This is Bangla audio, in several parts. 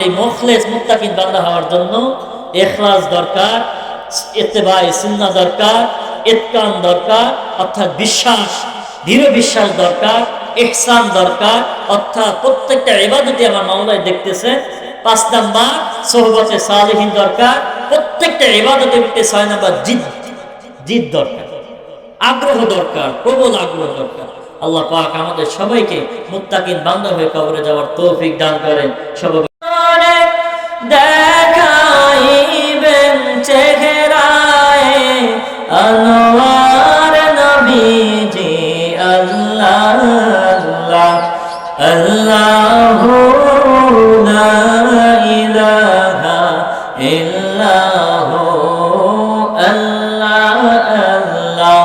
এই মুখলেস মুত্তাকিন বান্দা হওয়ার জন্য ইখলাস দরকার, ইত্তেবাই সুন্নাহ দরকার, ইতকান দরকার অর্থাৎ বিশ্বাস, দৃঢ় বিশ্বাস দরকার, ইহসান দরকার অর্থাৎ প্রত্যেকটা ইবাদতে আমার মাওলায় দেখতেছে। 5 নাম্বার সোহবতে সালেহিন দরকার, প্রত্যেকটা ইবাদতে 6 নাম্বার জিদ দরকার, আগ্রহ দরকার, প্রবল আগ্রহ দরকার। আল্লাহ পাক আমাদের সবাইকে মুত্তাকিন বান্দা হয়ে কবরে যাওয়ার তৌফিক দান করেন। সবাই দেখাইবেন চেহারায় আনোয়ার নবীজি আল্লাহ আল্লাহ আল্লাহু লা ইলাহা ইল্লাহু আল্লাহ আল্লাহ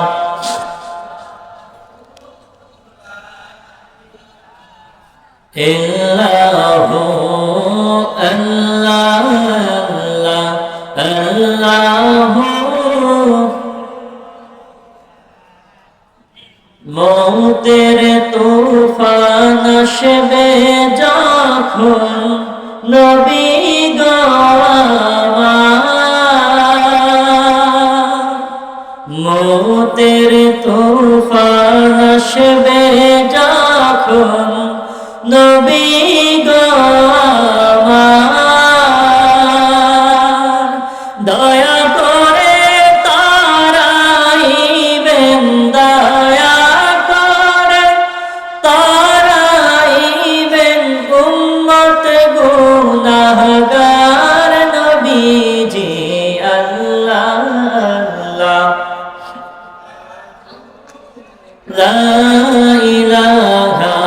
ইল্লাহু আল্লাহ আল্লাহ আল্লাহু। মৌতের তুফান আসবে যখন নবী গো আমার, মৌতের তুফান আসবে যখন নবী গো আমার, দয়া করে তারাইবেন, দয়া করে তারাইবেন উম্মত গুনাহগার নবীজি আল্লাহ আল্লাহ লা ইলাহা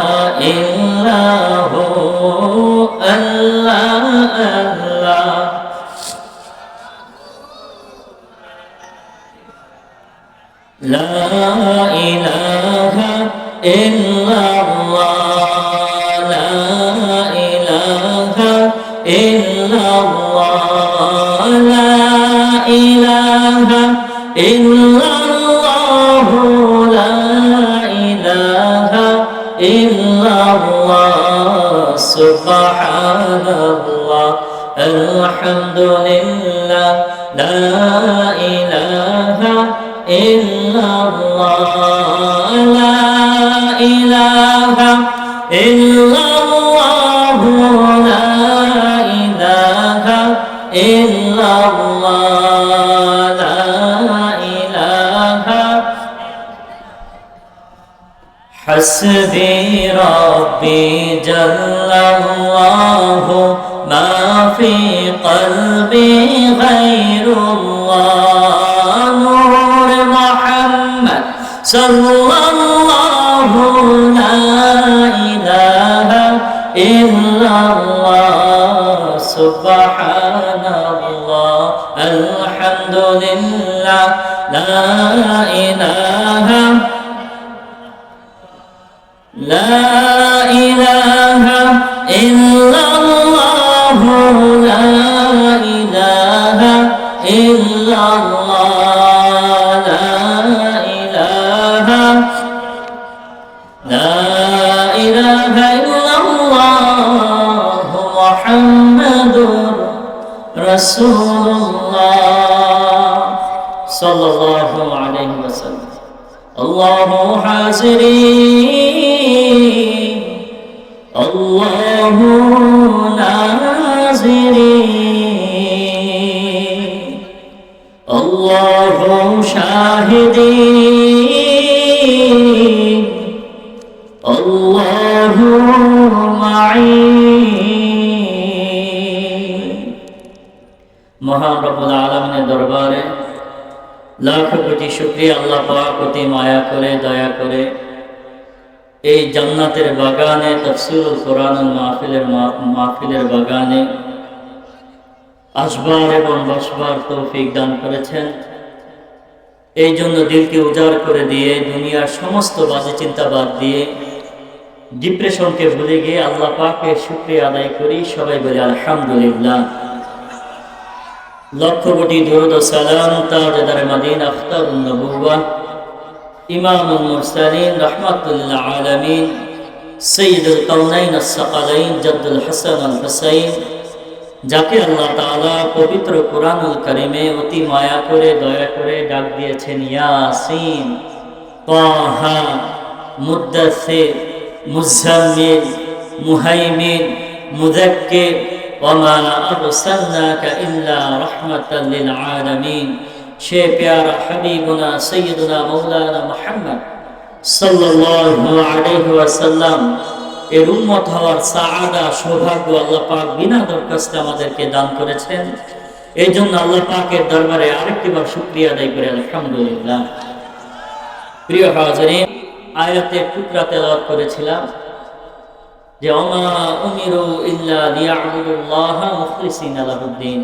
ইল্লাহু আল্লাহ আল্লাহ লা ইলাহা ইল্লাল্লাহ লা ইলাহা ইল্লাল্লাহ লা ইলাহা ইল্লাল্লাহ লা ইলাহা ইল্লাল্লাহ সুবহানাল্লাহ আলহামদুলিল্লাহ লা ইলাহা ইল্লাল্লাহ লা ইলাহা ইল্লাল্লাহ লা ইলাহা ইল্লাল্লাহ লা ইলাহা হাসবি রাব্বি জাল্লাল্লাহু মা ফি কলবি গায়রুল্লাহ নূর মুহাম্মদ সাল্লাল্লাহু লা ইলাহা ইল্লাল্লাহ সুবহানাল্লাহ আলহামদুলিল্লাহ লা ইলাহা لا إله إلا الله لا إله إلا الله لا إله إلا الله محمد رسول الله صلى الله عليه وسلم الله حاضرين الله ناظرين الله شاهدين الله معين মহান রব্বুল আলামিনের দরবারে লাখ কোটি শুকরিয়া। আল্লাহ পাক অতি মায়া করে দয়া করে এই জান্নাতের বাগানে তাফসীরুল কোরআনুল মাহফিলের বাগানে আসবার এবং বসবার তৌফিক দান করেছেন। এই জন্য দিলকে উজাড় করে দিয়ে দুনিয়ার সমস্ত বাজে চিন্তা বাদ দিয়ে ডিপ্রেশনকে ভুলে গিয়ে আল্লাহ পাকের শুকরিয়া আদায় করি। সবাই বলি আলহামদুলিল্লাহ। লক্ষ কোটি দরুদ ও সালাম তাজদার মদিনা আখতারুন নবুওয়াহ ইমামুল মুরসালিন রাহমাতুল আলামিন সৈয়দুল কাউনাইন আস-সাকালাইন জাদ্দুল হাসান আল হুসাইন যাকে আল্লাহ তাআলা পবিত্র কোরআনুল কারীমে অতি মায়া করে দয়া করে ডাক দিয়েছেন ইয়াসিন, তাহা, মুদ্দাসসির, মুজাম্মিল, মুহাইমিন, মুযাক্কির, ওয়ামা আরসালনাকা ইল্লা রাহমাতাল লিল আলামিন। সে প্যারা হাবিবুনা সাইয়্যিদুনা মাওলানা মুহাম্মদ সাল্লাল্লাহু আলাইহি ওয়াসাল্লাম এর উম্মত হওয়ার সাআদা সৌভাগ্য আল্লাহ পাক বিনা দরখাস্তে আমাদেরকে দান করেছেন। এই জন্য আল্লাহ পাকের দরবারে আরেকটিবার শুকরিয়া আদায় করে আলহামদুলিল্লাহ। প্রিয় হাজিরিন, আয়াতের টুকরা তেলাওয়াত করেছিলাম যে ওমা উমিরু ইল্লা লিয়াবুদুল্লাহা মুখলিসিনা লাহুদ্দিন।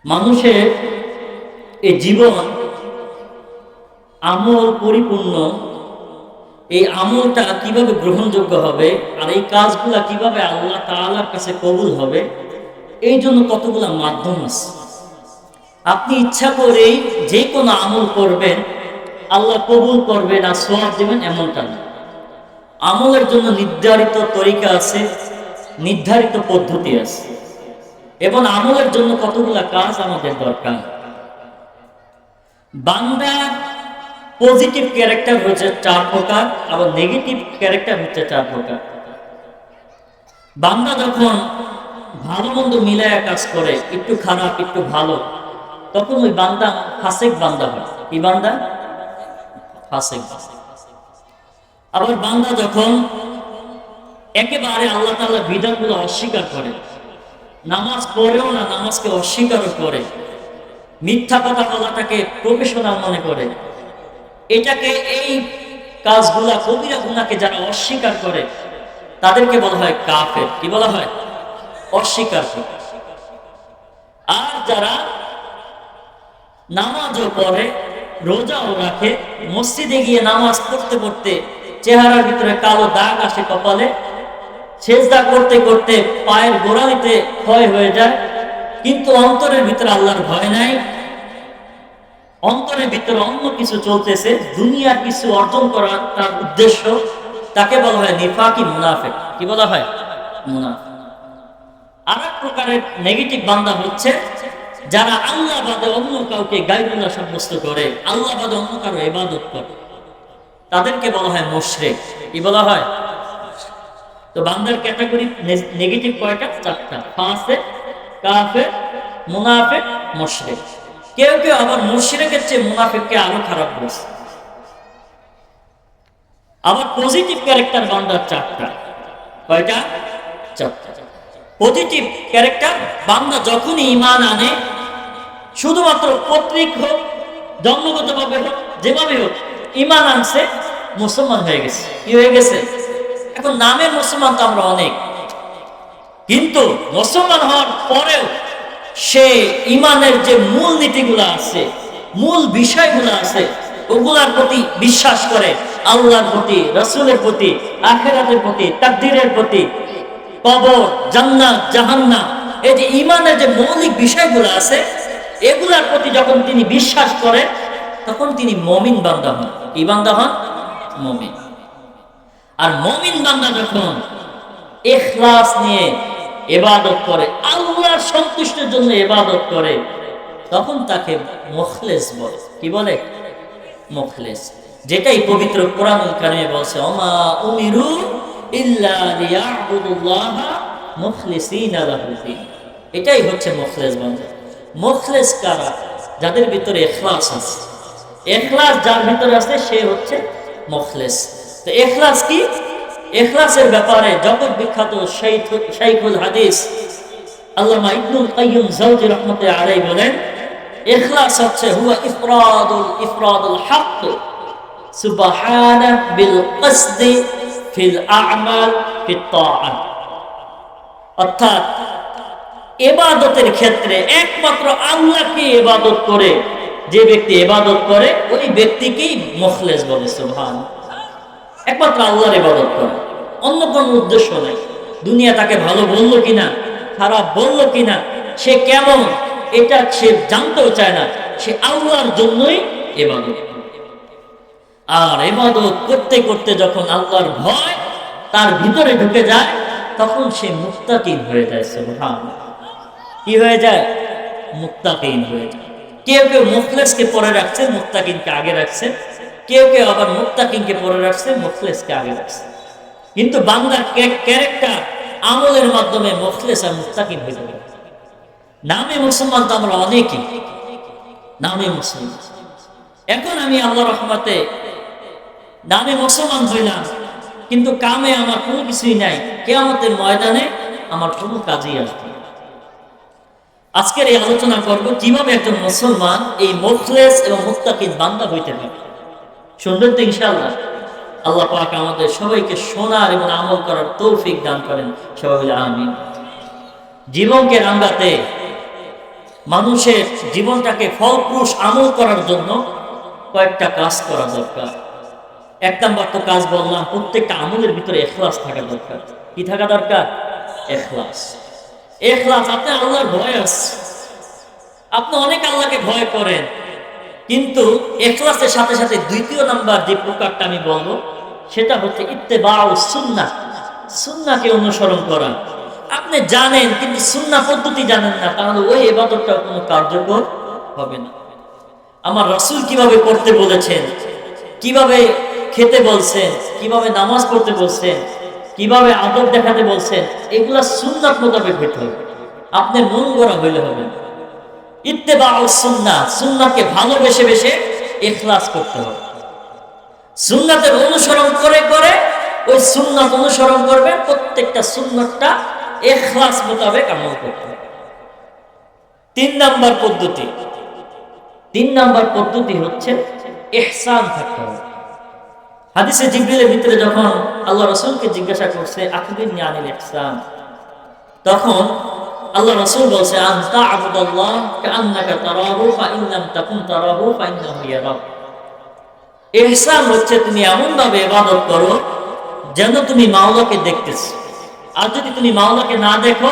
মানুষের এই জীবন আমল পরিপূর্ণ, এই আমলটা কিভাবে গ্রহণযোগ্য হবে আর এই কাজগুলা কিভাবে আল্লাহ তাআলার কাছে কবুল হবে, এই জন্য কতগুলা মাধ্যম আছে। আপনি ইচ্ছা করেই যে কোনো আমল করবেন, আল্লাহ কবুল করবেন আর সওয়াব দেবেন এমনটা না। আমলের জন্য নির্ধারিত তরিকা আছে, নির্ধারিত পদ্ধতি আছে, এবং আমলের জন্য কতগুলা কাজ আমাদের দরকার। বান্দার পজিটিভ ক্যারেক্টার হচ্ছে 4 প্রকার, আবার নেগেটিভ ক্যারেক্টার হচ্ছে 4 প্রকার। বান্দা যখন ভালো মন্দ মিলায়া কাজ করে, একটু খারাপ একটু ভালো, তখন ওই বান্দা ফাসেক বান্দা হয়। কি বান্দা? ফাসেক। আবার বান্দা যখন একেবারে আল্লাহ তাআলার বিধানগুলো অস্বীকার করে, নামাজ পড়েও না, নামাজকে অস্বীকারও করে, মিথ্যা কথা বলাটাকে প্রফেশনাল মনে করে, এটাকে এই কাজগুলা কবিরা গুনাহকে যারা অস্বীকার করে তাদেরকে বলা হয় কাফের। কি বলা হয়? অস্বীকার করে। আর যারা নামাজও পড়ে, রোজাও রাখে, মসজিদে গিয়ে নামাজ পড়তে পড়তে চেহারার ভিতরে কালো দাগ আসে কপালে, সেজদা করতে করতে পায়ের গোড়ালিতে ক্ষয় হয়ে যায়, কিন্তু অন্তরের ভিতরে আল্লাহর ভয় নাই, অন্তরের ভিতরে অন্য কিছু চলতেছে, দুনিয়ার কিছু অর্জন করার তার উদ্দেশ্য, তাকে বলা হয় নিফাকি মুনাফিক। কি বলা হয়? মুনাফিক। আর এক প্রকারের নেগেটিভ বান্দা হচ্ছে যারা আল্লাহ বাদে অন্য কাউকে গায়রুল্লাহ সাব্যস্ত করে, আল্লাহ বাদে অন্য কারো ইবাদত করে, তাদেরকে বলা হয় মুশরিক। কি বলা হয়? তো বান্দার ক্যাটাগরি নেগেটিভ কয়টা? 4টা। ফাসিক, কাফের, মুনাফিক, মুশরিক। কেউ কেউ আবার মুশরিকের চেয়ে মুনাফিককে আরো খারাপ বলছে। আবার পজিটিভ ক্যারেক্টার বান্দার 4টা। কয়টা? 4টা। পজিটিভ ক্যারেক্টার বান্দা যখনই ঈমান আনে, শুধুমাত্র পৈতৃক হোক, জন্মগতভাবে হোক, যেভাবে হোক, ঈমান আনছে, মুসলমান হয়ে গেছে। কি হয়ে গেছে? এখন নামের মুসলমান তো আমরা অনেক, কিন্তু মুসলমান হওয়ার পরেও সে ঈমানের যে মূল নীতিগুলো আছে, মূল বিষয়গুলো আছে, ওগুলার প্রতি বিশ্বাস করে, আল্লাহর প্রতি, রাসূলের প্রতি, আখিরাতের প্রতি, তাকদীরের প্রতি, কবর, জান্নাত, জাহান্নাম, এই যে ঈমানের যে মৌলিক বিষয়গুলো আছে, এগুলার প্রতি যখন তিনি বিশ্বাস করে, তখন তিনি মুমিন বান্দা হন। কি বান্দা হন? মুমিন। আর মুমিন বান্দা যখন ইখলাস নিয়ে ইবাদত করে, আল্লাহর সন্তুষ্টির জন্য ইবাদত করে, তখন তাকে মুখলেস বলে। কি বলে? মুখলেস। যেটাই পবিত্র কোরআনুল কারীমে বলছে, ওমা উমিরু ইল্লা লিয়াবুদুল্লাহা মুখলিসিনা লাহুদ্দিন। এটাই হচ্ছে মুখলেস বান্দা। মুখলেস কারা? যাদের ভিতরে ইখলাস আছে। ইখলাস যার ভিতরে আছে সে হচ্ছে মুখলেস। তো ইখলাস কি? ইখলাসের ব্যাপারে জগৎ বিখ্যাত শাইখুল হাদিস আল্লামা ইবনুল কাইয়্যিম জাওজি রাহমাতুল্লাহি আলাইহি বলেন, ইখলাস হচ্ছে হুয়া ইফরাদুল হক সুবহানাহু বিল কসদি ফিল আ'মাল ফিত তাআত। অর্থাৎ ইবাদতের ক্ষেত্রে একমাত্র আল্লাহকে ইবাদত করে যে ব্যক্তি ইবাদত করে, ওই ব্যক্তিকেই মুখলেস বলে। সুবহানাল্লাহ। একমাত্র আল্লাহর ইবাদত করে, অন্য কোনো উদ্দেশ্য নেই। দুনিয়া তাকে ভালো বললো কিনা, খারাপ বললো কিনা, সে কেমন, এটা সে জানতেও চায় না, সে আল্লাহর জন্যই ইবাদত করে। আর ইবাদত করতে করতে যখন আল্লাহর ভয় তার ভিতরে ঢুকে যায়, তখন সে মুত্তাকিন হয়ে যায়। সুবহানাল্লাহ, কি হয়ে যায়? মুত্তাকিন হয়ে যায়। কেউ কেউ মুখলেসকে পরে রাখছে, মুত্তাকিনকে আগে রাখছে। কেউ কেউ আবার মুত্তাকিনকে পরে রাখছে, মুখলেসকে আগে রাখছে। কিন্তু বান্দার ক্যারেক্টার আমলের মাধ্যমে মুখলেস আর মুত্তাকিন হয়ে যাবে। নামে মুসলমান তো আমরা অনেকেই, নামে মুসলমান। এখন আমি আল্লাহর রহমতে নামে মুসলমান হইলাম, কিন্তু কামে আমার কোনো কিছুই নাই। কিয়ামতের ময়দানে আমার কোনো কাজই আসবে না। আজকের এই আলোচনা করব কিভাবে একজন মুসলমান এই মুখলেস এবং মুত্তাকিন বান্দা হইতে পারে। শুনবেন তো ইনশাআল্লাহ? আল্লাহ পাক আমাদের সবাইকে শোনার এবং আমল করার তৌফিক দান করেন। সবাই বলে আমিন। জীবনকে রাঙ্গাতে, মানুষের জীবনটাকে ফলপ্রসূ আমল করার জন্য কয়েকটা কাজ করা দরকার। এক নাম্বার তো কাজ বললাম, প্রত্যেকটা আমলের ভিতরে ইখলাস থাকা দরকার। কি থাকা দরকার? ইখলাস। ইখলাস, আপনি আল্লাহর ভয় আছে, আপনি অনেক আল্লাহকে ভয় করেন, কিন্তু ইখলাসের সাথে সাথে দ্বিতীয় নাম্বার যে প্রকারটা আমি বলবো সেটা হচ্ছে ইত্তেবাউস সুন্নাহ, সুন্নাহকে অনুসরণ করা। আপনি জানেন কিন্তু সুন্নাহ পদ্ধতি জানেন না, তাহলে ওই ইবাদতটা কোনো কার্যকর হবে না। আমার রাসূল কিভাবে করতে বলেছেন, কিভাবে খেতে বলছেন, কিভাবে নামাজ পড়তে বলছেন, কিভাবে আদব দেখাতে বলছেন, এগুলা সুন্নাত মোতাবেক হইতে হবে। আপনি মন গড়া হইলে হবে না। ইত্তেবাউস সুন্নাহ, সুন্নাহকে ভালোবেসে বেশে ইখলাস করতে হবে। সুন্নাতের অনুসরণ করে করে ওই সুন্নাত অনুসরণ করবে, প্রত্যেকটা সুন্নাতটা ইখলাস মোতাবেক আমল করতে হবে। তিন নাম্বার পদ্ধতি হচ্ছে ইহসান থাকতে হবে। হাদিসে জিবরিলের ভিতরে যখন আল্লাহ রাসূলকে জিজ্ঞাসা করছে আখবিরনি আনিল ইহসান, তখন আল্লাহ রাসূল বলছে আনতা আবুদাল্লাহ কাআন্নাকা তারাহু ফাইন লাম তাকুন তারাহু ফাইন্নাহু ইয়ারাক। ইহসান হচ্ছে তুমি এমন ভাবে ইবাদত করো যেন তুমি মাওলাকে দেখতেছো, আর যদি তুমি মাওলাকে না দেখো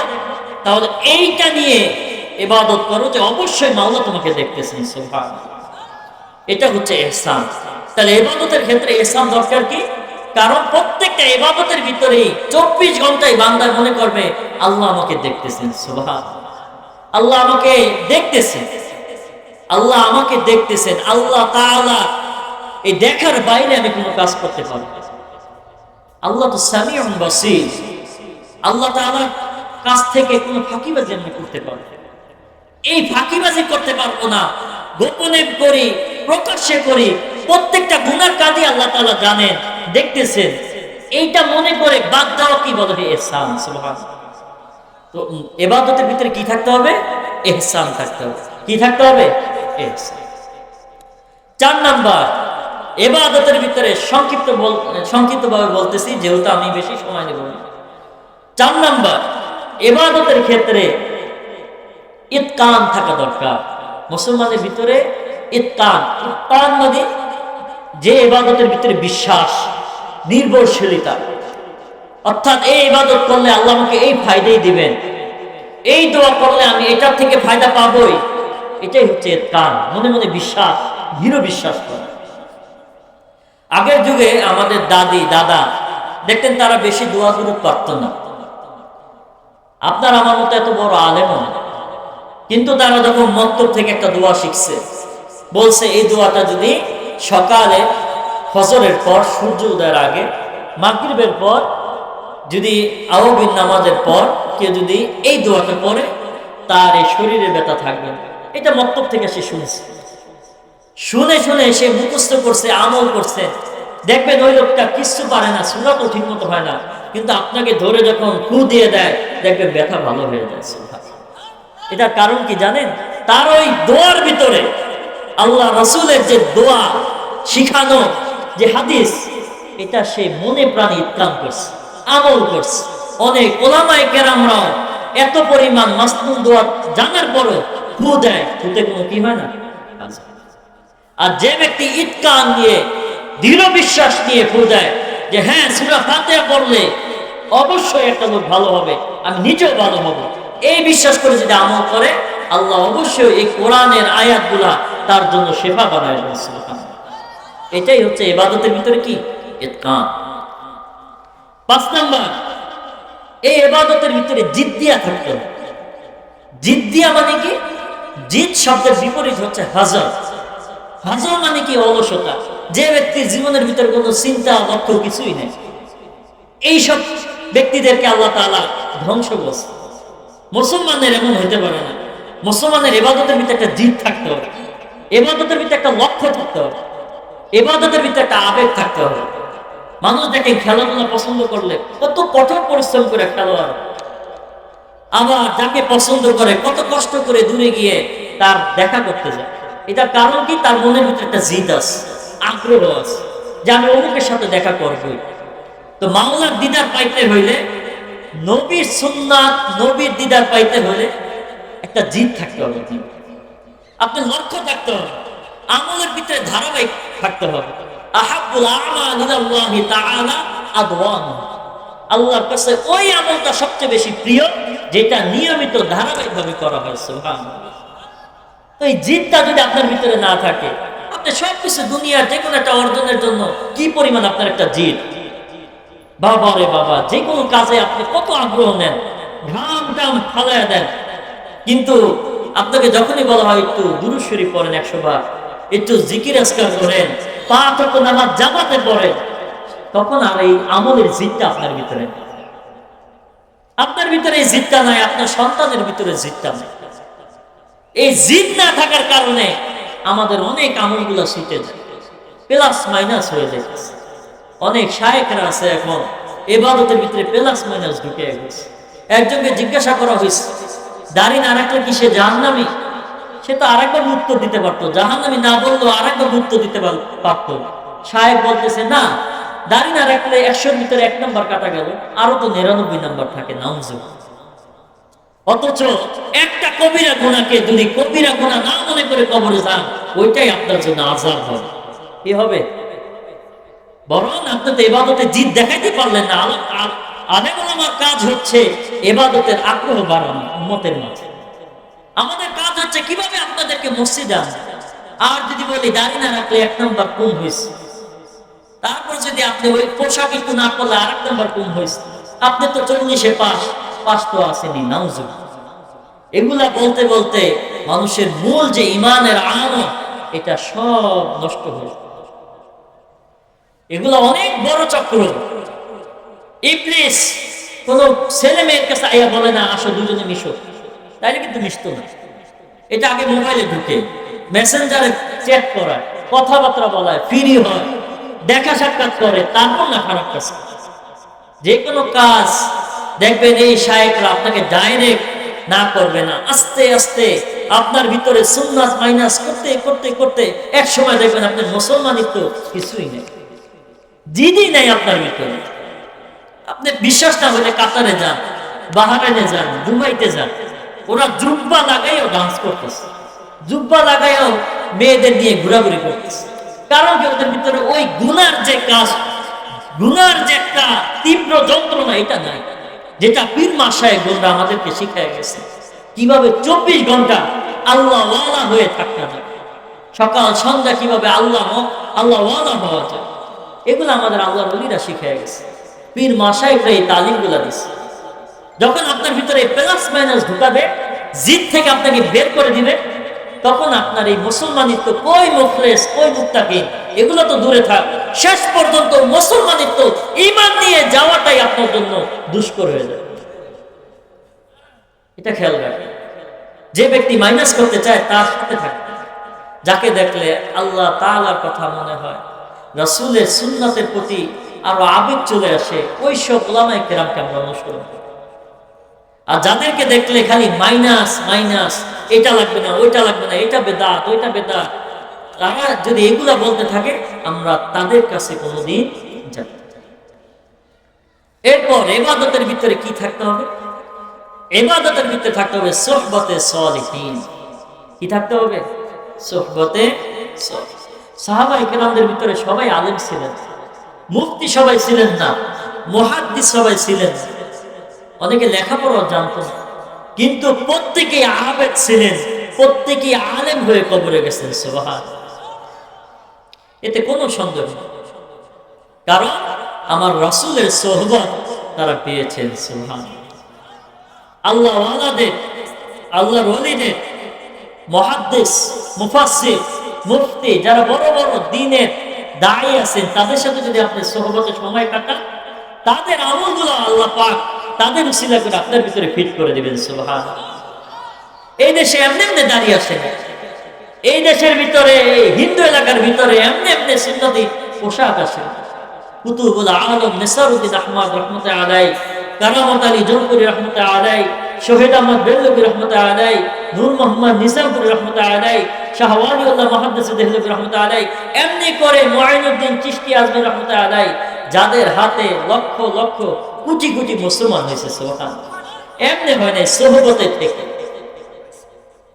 তাহলে এইটা নিয়ে ইবাদত করো যে অবশ্যই মাওলা তোমাকে দেখতেছেন। সুবহানাল্লাহ, এটা হচ্ছে ইহসান। তাহলে ইবাদতের ক্ষেত্রে ইহসান দরকার কি? কারণ প্রত্যেকটা ইবাদতের ভিতরে 24 ঘন্টায় বান্দা মনে করবে আল্লাহ আমাকে দেখতেছেন। সুবহানাল্লাহ, আল্লাহ আমাকে দেখতেছেন, আল্লাহ আমাকে দেখতেছেন। আল্লাহ তাআলা এই দেখার বাইরে আমি কোনো কাজ করতে পারবো না। আল্লাহ তো সামিউন বাসীর, আল্লাহ তাআলার কাছ থেকে কোনো ফাঁকিবাজি আমি করতে পারবো না। এই ফাঁকিবাজি করতে পারবো না, গোপনে করি প্রকাশ্যে করি, প্রত্যেকটা গুনার কাজই আল্লাহ তাআলা জানেন, দেখতেছেন। এইটা মনে করে বাদ দেওয়া কি বলে ইহসান। সুবহানাল্লাহ। তো ইবাদতের ভিতরে কি থাকতে হবে? ইহসান থাকতে হবে। কি থাকতে হবে? ইহসান। 4 নাম্বার, ইবাদতের ভিতরে সংক্ষিপ্তভাবে বলতেছি যেহেতু আমি বেশি সময় নেব না। 4 নাম্বার, ইবাদতের ক্ষেত্রে ইতকান থাকা দরকার। মুসলমানের ভিতরে ইতকান মানে যে ইবাদতের ভিতরে বিশ্বাস, নির্ভরশীলতা, অর্থাৎ এই ইবাদত করলে আল্লাহ আমাকে এই ফায়দাই দিবেন, এই দোয়া করলে আমি এটার থেকে ফায়দা পাবই, এটাই হচ্ছে ইতকান। মনে মনে বিশ্বাস, দৃঢ় বিশ্বাস করা। আগের যুগে আমাদের দাদি দাদা দেখতেন তারা বেশি দোয়া দুরূদ পারত না। আপনার আমার মতো এত বড় আলেম না, কিন্তু তারা যখন মক্তব থেকে একটা দোয়া শিখছে, বলছে এই দোয়াটা যদি সকালে ফজরের পর, সূর্য উদয়ের আগে, মাগরিবের পর, যদি আওয়াবিন নামাজের পর কেউ যদি এই দোয়াটা পড়ে তার এই শরীরে ব্যথা থাকবে না। এটা মক্তব থেকে সে শুনছে, শুনে শুনে সে মুখস্থ করছে, আমল করছে। দেখবেন ওই লোকটা কিচ্ছু পারে না, সূরা তো ঠিক মতো হয় না, কিন্তু আপনাকে ধরে যখন ফু দিয়ে দেয় দেখবেন ব্যথা ভালো হয়ে যাচ্ছে। এটার কারণ কি জানেন? তার ওই দোয়ার ভিতরে আল্লাহ রাসূলের যে দোয়া শিখানো, যে হাদিস, এটা সে মনে প্রাণে ইতকান করছে, আমল করছে। অনেক উলামায়ে কেরামরাও এত পরিমাণ মাসনুন দোয়া জানার পরও ফু দেয়, ফুতে কোনো কি হয় না। আর যে ব্যক্তি ইতকান নিয়ে, দৃঢ় বিশ্বাস নিয়ে ফু দেয় যে হ্যাঁ সূরা ফাতিহা পড়লে অবশ্যই একটা লোক ভালো হবে, আমি নিজেও ভালো হব, এই বিশ্বাস করে যদি আমল করে আল্লাহ অবশ্যই এই কোরআনের আয়াতগুলা তার জন্য শেফা বানায় দেন। এটাই হচ্ছে ইবাদতের ভিতরে কি? ইতকান। 5 নাম্বার, এই ইবাদতের ভিতরে জিদ্দিয়া থাকতে হবে। জিদ্দিয়া মানে কি? জিদ শব্দের বিপরীত হচ্ছে হাজার। হাজার মানে কি? অলসতা। যে ব্যক্তির জীবনের ভিতরে কোনো চিন্তা লক্ষ্য কিছুই নেই, এইসব ব্যক্তিদেরকে আল্লাহ তাআলা ধ্বংস করছে। মুসলমানের এমন হইতে পারে না। মুসলমানের ইবাদতের ভিতরে একটা জিদ থাকতে হবে, ইবাদতের ভিতরে একটা লক্ষ্য থাকতে হবে, ইবাদতের ভিতরে একটা আবেগ থাকতে হবে। মানুষ দেখেন খেলাধুলা পছন্দ করলে কত কঠোর পরিশ্রম করে খেলোয়াড়, আবার যাকে পছন্দ করে কত কষ্ট করে দূরে গিয়ে তার দেখা করতে যায়। এটার কারণ কি? তার মনের ভিতরে একটা জিদ আছে, আগ্রহ আছে যে আমি অমুকের সাথে দেখা করবই। তো মাওলার দিদার পাইতে হইলে, নবীর সুন্নাত নবীর দিদার পাইতে হলে একটা জিদ থাকতে হবে, আপনার লক্ষ্য থাকতে হবে, আমলের ভিতরে ধারাবাহিক থাকতে হবে। আহাব্বুল আমাল ইলাল্লাহি তাআলা আদওয়ামুহু, আল্লাহর কাছে ওই আমলটা সবচেয়ে বেশি প্রিয় যেটা নিয়মিত ধারাবাহিকভাবে করা হয়। সুবহানাল্লাহ। তো এই জিদটা যদি আপনার ভিতরে না থাকে, আপনি সবকিছু দুনিয়ার যে কোনো একটা অর্জনের জন্য কি পরিমাণ আপনার একটা জিদ, বাবা রে বাবা, যে কোনো কাজে আপনি কত আগ্রহ নেন, ঘাম টাম ফালাইয়া দেন, কিন্তু আপনাকে যখনই বলা হয় একটু দুরূদ শরীফ পড়েন 100 বার, একটু জিকির আজকার করেন, 5 ওয়াক্ত নামাজ জামাতে পড়েন, তখন আর এই আমলের জিদটা আপনার ভিতরে, আপনার ভিতরে এই জিদটা নাই, আপনার সন্তানের ভিতরে জিদটা নাই। এই জিদ না থাকার কারণে আমাদের অনেক আমলগুলো ছুটে যায়, প্লাস মাইনাস হয়ে যাচ্ছে। অনেক শায়েখরা আছে এখন ইবাদতের ভিতরে প্লাস মাইনাস ঢুকে গেছে। একজনকে জিজ্ঞাসা করা হয়েছে, দাড়ি না রাখলে কি সে জাহান্নামী? সে তো আরেকবার উত্তর দিতে পারতো, জাহান্নামী না বললেও আরেকবার উত্তর দিতে পারতো। শায়েখ বলতেছে না, দাড়ি না রাখলে 100-র ভিতরে 1 নাম্বার কাটা গেল, আরো তো 99 নাম্বার থাকে, নাউজুবিল্লাহ। অথচ একটা কবিরা গুনাহকে যদি কবিরা গুনাহ না মনে করে কবরে যান, ওইটাই আপনার জন্য আযাব হবে। কি হবে? বরং আপনি তো ইবাদতে জিদ দেখাইতে পারলেন না। আলেম ওলামার কাজ হচ্ছে ইবাদতের আগ্রহ বাড়ানো উম্মতের মাঝে। আমাদের কাজ হচ্ছে কিভাবে আপনাদেরকে মসজিদে আনবো। আর যদি বলি দাড়ি না রাখলে 1 নাম্বার কম হয়েছে, তারপর যদি আপনি ওই পোশাক একটু না করলে 1 নাম্বার কম হয়েছে, আপনি তো 40-এ পাস তো আসেনি, নাউজুবিল্লাহ। এগুলা বলতে বলতে মানুষের মূল যে ইমানের আমল, এটা সব নষ্ট হয়ে যায়। এগুলো অনেক বড় চক্র। ইবলিস কোন ছেলে মেয়ের কাছে আইয়া বলে না আসো দুজনে মিশো, তাইলে কিন্তু মিশতো না। এটা আগে মোবাইলে ঢুকে মেসেঞ্জারে চ্যাট করায়, কথাবার্তা বলায়, ফ্রি হয়, দেখা সাক্ষাৎ করে, তারপর না খারাপ কাজ। যে কোনো কাজ দেখবেন এই শায়েখরা আপনাকে ডাইরেক্ট না করবে না, আস্তে আস্তে আপনার ভিতরে সুন্নাত মাইনাস করতে করতে করতে এক সময় দেখবেন আপনার মুসলমানিত্ব কিছুই নেই, জিদই নাই আপনার ভিতরে। আপনি বিশ্বাস না হলে কাতারে যান, বাহারাইনে যান, দুবাইতে যান, ওরা জুব্বা লাগাইও ডান্স করতেছে, জুব্বা লাগাইও মেয়েদের নিয়ে ঘোরাঘুরি করতেছে। কারণ কি? ওদের ভিতরে ওই গুনার যে কাজ, গুনার যে একটা তীব্র যন্ত্রণা, এটা নাই, যেটা পীর মাশায়েখ গোলরা আমাদেরকে শিখিয়ে গেছে কিভাবে 24 ঘন্টা আল্লাহ ওয়ালা হয়ে থাকা যায়, সকাল সন্ধ্যা কিভাবে আল্লাহ ওয়ালা হওয়া যায়। এগুলো আমাদের আল্লাহর ওলিরা শিখিয়ে গেছে, পীর মাশায়েখরা এই তালিমগুলো দিচ্ছে। যখন আপনার ভিতরে প্লাস মাইনাস ঢুকাবে, জিদ থেকে আপনাকে বের করে দিবে, তখন আপনার এই মুসলমানিত্ব, কই মুখলেস, কই মুত্তাকিন, এগুলো তো দূরে থাক। শেষ পর্যন্ত মুসলমানিত্ব, ঈমান নিয়ে যাওয়াটাই আপনার জন্য দুষ্কর হয়ে যাবে। এটা খেয়াল রাখবেন। যে ব্যক্তি মাইনাস করতে চায় তার সাথে থাকবে, যাকে দেখলে আল্লাহ তাআলার কথা মনে হয়, রাসূলের সুন্নাতের প্রতি আরো আবেগ চলে আসে, ওই সব উলামায়ে কেরামকে আমরা অনুসরণ করি। আর যাদেরকে দেখলে খালি মাইনাস মাইনাস, এটা লাগবে না, ওইটা লাগবে না, এটা বেদাত, ওইটা বেদাত, তারা যদি এগুলা বলতে থাকে, আমরা তাদের কাছে কোনোদিন যাব। এরপর ইবাদতের ভিতরে কি থাকতে হবে? ইবাদতের ভিতরে থাকতে হবে সুহবতে সালিহিন। কি থাকতে হবে? সুহবতে সালিহিন। সাহাবায়ে কেরামদের ভিতরে সবাই আলেম ছিলেন, মুফতি সবাই ছিলেন না, মুহাদ্দিস সবাই ছিলেন, অনেকে লেখাপড়া জানতো না, কিন্তু প্রত্যেকেই আবেদ ছিলেন, প্রত্যেকেই আলেম হয়ে কবরে গেছেন। সুবহানাল্লাহ। এতে কোনো সন্দেহ নেই, কারণ আমার রাসূলের সোহবত তারা পেয়েছেন। সুবহানাল্লাহ। আল্লাহ ওয়ালাদের, আল্লাহর ওলিদের, মুহাদ্দিস, মুফাসসির, মুফতি, যারা বড় বড় দ্বীনের দায়ী আছেন, তাদের সাথে যদি আপনি সোহবতে সময় কাটান, তাদের আমলগুলো আল্লাহ পাক তাদের উসিলা করে আপনার ভিতরে ফিট করে দিবেন। সুবহানাল্লাহ। এই দেশে এমনি এমনি দাঁড়িয়ে আসে না। এই দেশের ভিতরে, হিন্দু এলাকার ভিতরে এমনি এমনি সুন্নতি পোশাক আসে। কুতুবুল আলম নেসারউদ্দিন আহমদ রহমতুল্লাহ আলাইহি, কারামত আলী জৌনপুরি রহমতুল্লাহ আলাইহি, শহীদ আহমদ বেল্লভী রহমতুল্লাহ আলাইহি, নূর মোহাম্মদ নিজামপুরি রহমতুল্লাহ আলাইহি, শাহ ওয়ালিউল্লাহ মুহাদ্দিস দেহলভী রহমতুল্লাহ আলাইহি, এমনি করে মুঈনুদ্দিন চিশতি আজমি রহমতুল্লাহ আলাইহি, যাদের হাতে লক্ষ লক্ষ কোটি কোটি মুসলমান হয়েছে। সুবহানাল্লাহ। এমনি হয় নাই, সোহবতের থেকে।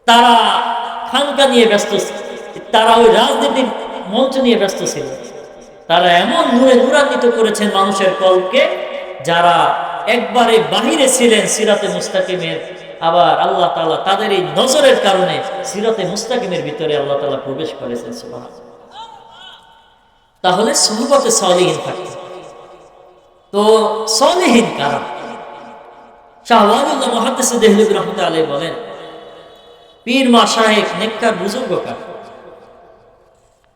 তারা খানকা নিয়ে ব্যস্ত, তারা ওই রাজনীতির মঞ্চ নিয়ে ব্যস্ত ছিল। তারা এমন নূরে নূরান্বিত করেছেন মানুষের কলকে, যারা একবারে বাহিরে ছিলেন সিরাতে মুস্তাকিমের, আবার আল্লাহ তাআলা তাদের এই নজরের কারণে সিরাতে মুস্তাকিমের ভিতরে আল্লাহ তাআলা প্রবেশ করেছেন। সুবহানাল্লাহ। তাহলে সুহবতে সালিহিন থাকতে। তো সালিহিন কারা? শাহ ওয়ালিউল্লাহ মুহাদ্দিস দেহলভী রাহমাতুল্লাহ আলাইহি বলেন, পীর মাশায়েখ নেককার বুজুর্গ কারা?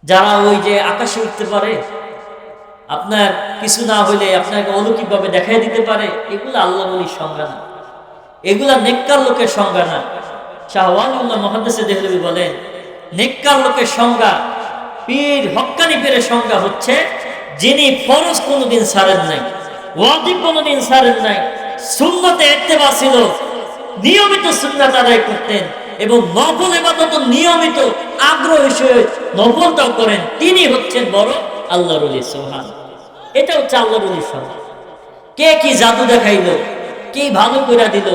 যারা ওই যে আকাশে উঠতে পারে, আপনার কিছু না হইলে আপনাকে অলৌকিকভাবে দেখাই দিতে পারে, এগুলো আল্লাহ ওলির সংজ্ঞা না, এগুলা নেককার লোকের সংজ্ঞা না। শাহ ওয়ালিউল্লাহ মুহাদ্দিস দেহলভী বলেন, নেককার লোকের সংজ্ঞা, পীর হক্কানি পীরের সংজ্ঞা হচ্ছে, যিনি ফরজ কোনোদিন ছাড়েন নাই, ওয়াজিব কোনোদিন ছাড়েন নাই, সুন্নতে ইত্তেবা ছিল, নিয়মিত সুন্নাত আদায় করতেন এবং নফল ইবাদত নিয়মিত আগ্রহ হিসেবে নফলটাও করেন, তিনি হচ্ছেন বড় আল্লাহর ওলি। সুবহানাল্লাহ। এটা হচ্ছে আল্লাহর ওলির সংজ্ঞা। কে কি জাদু দেখাইলো, কে ভালো করে দিল,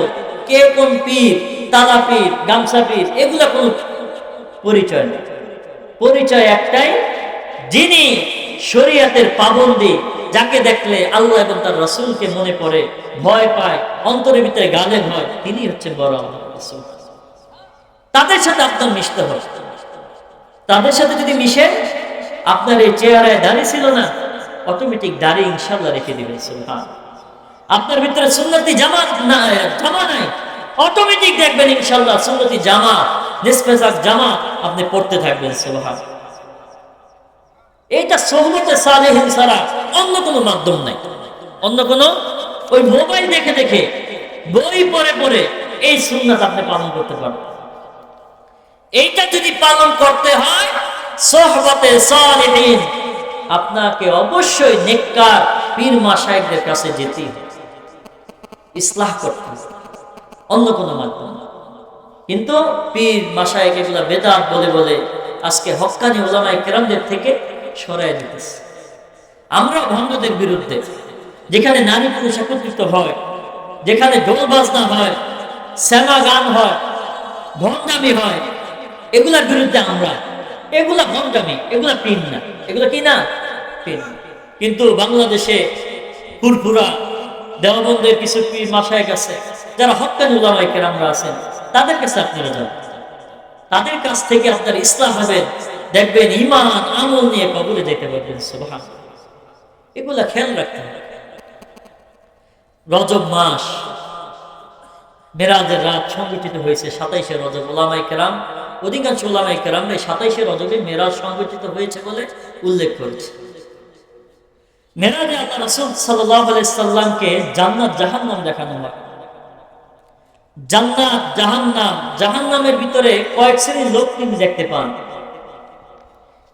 কে কোন পীর, তালা পীর, গামছা পীর, এগুলা কোনো পরিচয় নেই। পরিচয় একটাই, যিনি শরীয়তের পাবন্দি, যাকে দেখলে আল্লাহ এবং তার রাসূলকে মনে পড়ে, ভয় পায়, অন্তরের ভিতরে গালে হয়, তিনি হচ্ছেন বড় আল্লাহর রাসূল। তাদের সাথে আপনার মিশতে হবে। তাদের সাথে যদি মিশেন, আপনার এই চেহারায় দাড়ি ছিল না, অটোমেটিক দাড়ি ইনশাআল্লাহ রেখে দিবেন। সুবহানাল্লাহ। আপনার ভিতরে সুন্নতি জামাত না, জামা নাই, অটোমেটিক দেখবেন ইনশাআল্লাহ সুন্নতি জামা, নিসফেসাক জামা আপনি পড়তে থাকবেন। সুবহানাল্লাহ। এইটা সোহবতে সালেহিন ছাড়া অন্য কোনো মাধ্যম নাই। অন্য কোনো, ওই মোবাইল দেখে দেখে, বই পড়ে পড়ে এই সুন্নাত আপনি পালন করতে পারবেন। এইটা যদি পালন করতে হয়, সোহবতে সালেহিন, আপনাকে অবশ্যই নেককার পীর মাশায়েখদের কাছে যেতে হবে, ইসলাহ করতে হবে, অন্য কোনো মাধ্যম। কিন্তু পীর মাশায়েখ এগুলা বেদাত বলে বলে আজকে হক্কানি উলামায়ে কেরামদের থেকে সরাই দিতেছে। আমরা ভণ্ডদের বিরুদ্ধে, যেখানে নারী পুরুষ একত্রিত হয়, যেখানে ঢোল বাজনা হয়, শ্যামা গান হয়, ভণ্ডামি হয়, এগুলার বিরুদ্ধে আমরা। এগুলা ভণ্ডামি, এগুলা পীর না, এগুলা কি না, পীর। কিন্তু বাংলাদেশে ফুরফুরা দেওবন্দের কিছু পীর মাশায়েখ আছে, যারা হক্কানি উলামায়ে কেরামরা আছেন, তাদের কাছে আপনারা যান, তাদের কাছ থেকে আপনার ইসলাম হবে, দেখবেন ঈমান আমল নিয়ে কবরে যেতে পারবেন। সুবহানাল্লাহ। এগুলা খেয়াল রাখতে হবে। রজব মাস, মেরাজের রাত সংগঠিত হয়েছে 27শে রজব। উলামায়ে কেরাম, অধিকাংশ উলামায়ে কেরাম 27শে রজবে মেরাজ সংগঠিত হয়েছে বলে উল্লেখ করেছে। মেরাজে আল্লাহ রাসূল সাল্লাল্লাহু আলাইহি সাল্লামকে জান্নাত জাহান্নাম দেখানো হয়। জান্নাত জাহান্নাম, জাহান্নামের ভিতরে কয়েক শ্রেণীর লোক তিনি দেখতে পান।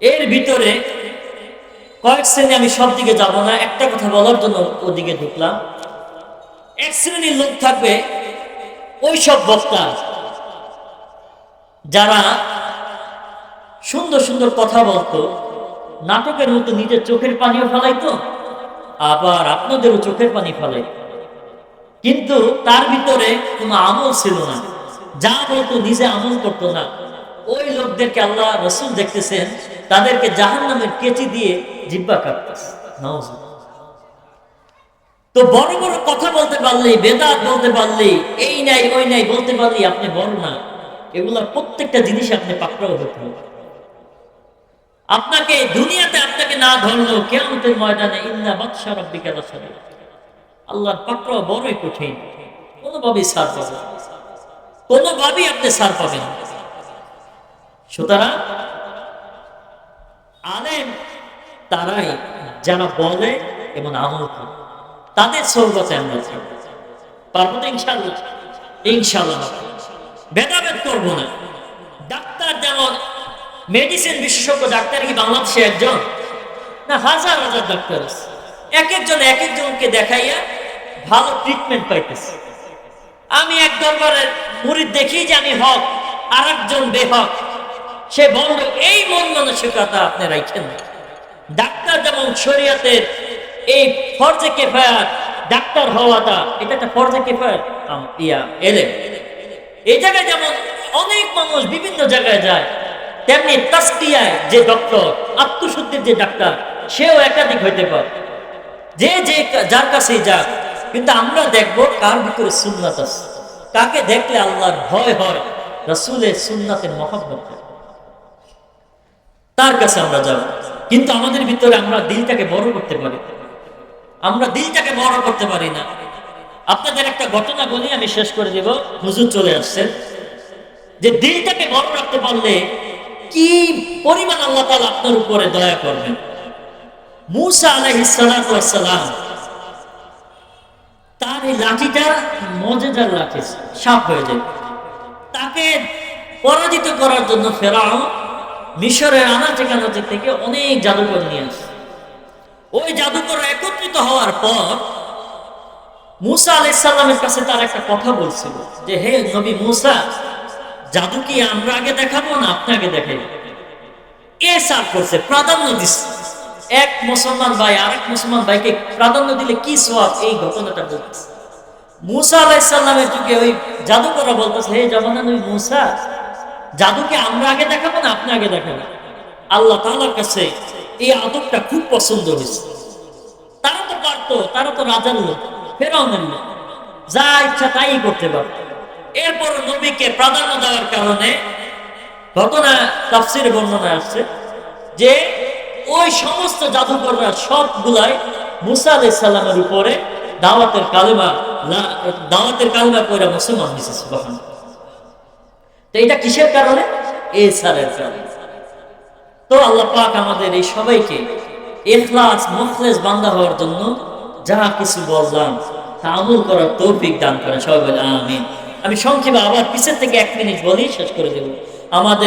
এর ভিতরে কয়েক শ্রেণী, আমি সব দিকে যাব না, একটা কথা বলার জন্য ওদিকে ঢুকলাম। এক শ্রেণীর লোক থাকবে ওই সব বক্তা যারা সুন্দর সুন্দর কথা বলতো, নাটকের মতো নিজের চোখের পানিও ফেলাইতো, আবার আপনাদেরও চোখের পানি ফেলাইতো, কিন্তু তার ভিতরে কোনো আমল ছিল না, যা বলতো নিজে আমল করতো না। ওই লোকদেরকে আল্লাহ রাসূল দেখতেছেন, তাদেরকে জাহান্নামের কেচি দিয়ে জিহ্বা কাটতেছে। তো বড় বড় কথা বলতে পারলেই, বেদাত বলতে পারলেই, এই নাই ওই নাই বলতে পারলেই আপনি বড় না। এগুলা প্রত্যেকটা জিনিস আপনি পাকড়াও হতে হবে। আপনাকে দুনিয়াতে আপনাকে না ধরলো, কিয়ামতের ময়দানে ইন্না বাতশা রাব্বিকা লাশাদীদ, আল্লাহর পাকড়াও বড়ই কঠিন। কোনোভাবেই ছাড় পাবেন, কোনোভাবেই আপনি ছাড় পাবেন। সুতরাং আলেম তারাই যারা বলে এবং আমল করে, তাদের সহবতে আমরা থাকবো। পারবো তো ইনশাআল্লাহ? ইনশাআল্লাহ ভেদাভেদ করবো না। ডাক্তার যেমন মেডিসিন বিশেষজ্ঞ ডাক্তার কি বাংলাদেশে একজন না, হাজার হাজার ডাক্তার আছে। এক একজন এক একজনকে দেখাইয়া ভালো ট্রিটমেন্ট পাইতেছে। আমি এক দরবারের মুরিদ দেখি যে আমি হক, আর একজন বেহক, সে বন্ধ। এই মন মানসিকতা আপনি রাখেন না। ডাক্তার যেমন শরীয়তের এই ফরজে কিফায়াত, ডাক্তার হওয়াটা এটা একটা ফরজে কিফায়াত এলেম। এই জায়গায় যেমন অনেক মানুষ বিভিন্ন জায়গায় যায়, তেমনি তাসকিয়ায় যে ডক্টর, আত্মশুদ্ধির যে ডাক্তার, সেও একাধিক হইতে পারে, যে যে যার কাছেই যাক। কিন্তু আমরা দেখব কার ভিতরে সুন্নাত আছে, কাকে দেখলে আল্লাহর ভয় হয়, রাসূলের সুন্নাতের মহব্বত, তার কাছে আমরা যাব। কিন্তু আমাদের ভিতরে আমরা দিলটাকে বড় করতে পারি, আমরা দিলটাকে বড় করতে পারি না। আপনাদের একটা ঘটনা বলি, আমি শেষ করে দেব। হুজুর চলে আসছেন। যে দিলটাকে বড় রাখতে পারলে কি পরিমাণ আল্লাহ তাআলা আপনার উপরে দয়া করবেন। মূসা আলাইহিস সালাতু ওয়াস সালাম, তার এই লাঠিটা মুজিজার লাঠি, সাপ হয়ে যায়। তাকে পরাজিত করার জন্য ফেরাউন মিশরের আনাচে কানাচে থেকে অনেক জাদুকর নিয়ে আসে। ওই জাদুকর একত্রিত হওয়ার পর মূসা আলাইহিস সালামের কাছে তার একটা কথা বলছিল যে, হে নবী মূসা, জাদু কি আমরা আগে দেখাবো না আপনি আগে দেখাইবেন? এ সার করছে, প্রাধান্য দিচ্ছে। এক মুসলমান ভাই আরেক মুসলমান ভাইকে প্রাধান্য দিলে কি সওয়াব, এই ঘটনাটা বলতেছে। মূসা আলাইহিস সালামের যুগে ওই জাদুকররা বলতেছে, হে জামানা নবী মূসা, জাদুকে আমরা আগে দেখাবো না আপনি আগে দেখাবেন? আল্লাহ তাআলার কাছে এই আদবটা খুব পছন্দ হয়েছে। তারা তো পারতো, তারা তো রাজার লোক, ফেরাউনের লোক, যা ইচ্ছা তাই করতে পারত। এরপর নবীকে প্রাধান্য দেওয়ার কারণে ঘটনা তাফসীরে বর্ণনা আসছে যে ওই সমস্ত জাদুকররা সবগুলাই মূসা আলাইহিস সালামের উপরে দাওয়াতের কালিমা পড়ে মুসলমান হয়েছে। সুবহানাল্লাহ। তো এটা কিসের কারণে? এই সারের কারণে। তো আল্লাহ পাক আমাদের এই সবাইকে ইখলাস মুখলিস বান্দা হওয়ার জন্য যাহা কিছু বললাম তা আমল করার তৌফিক দান করেন। সবাই বলে আমিন। আমি সংক্ষেপে আবার পিছের থেকে 1 মিনিট বলি, শেষ করে দেব। আমাদের